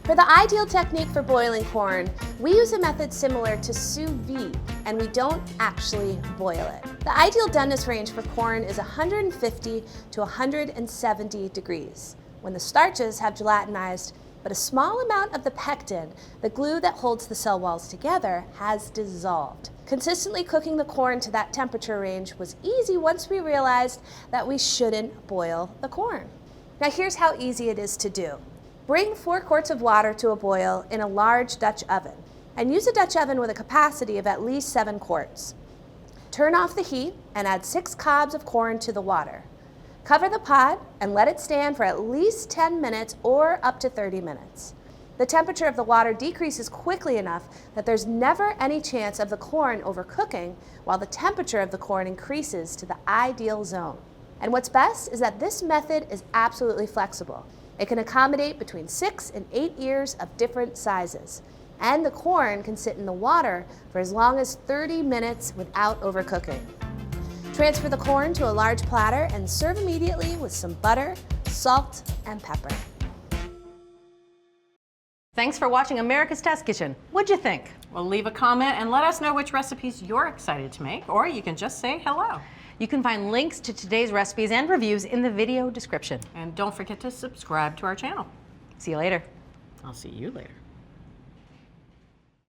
For the ideal technique for boiling corn, we use a method similar to sous vide, and we don't actually boil it. The ideal doneness range for corn is 150 to 170 degrees. When the starches have gelatinized, but a small amount of the pectin, the glue that holds the cell walls together, has dissolved. Consistently cooking the corn to that temperature range was easy once we realized that we shouldn't boil the corn. Now here's how easy it is to do. Bring 4 quarts of water to a boil in a large Dutch oven, and use a Dutch oven with a capacity of at least 7 quarts. Turn off the heat and add 6 cobs of corn to the water. Cover the pot and let it stand for at least 10 minutes or up to 30 minutes. The temperature of the water decreases quickly enough that there's never any chance of the corn overcooking, while the temperature of the corn increases to the ideal zone. And what's best is that this method is absolutely flexible. It can accommodate between 6 and 8 ears of different sizes. And the corn can sit in the water for as long as 30 minutes without overcooking. Transfer the corn to a large platter and serve immediately with some butter, salt, and pepper. Thanks for watching America's Test Kitchen. What'd you think? Well, leave a comment and let us know which recipes you're excited to make, or you can just say hello. You can find links to today's recipes and reviews in the video description. And don't forget to subscribe to our channel. See you later. I'll see you later.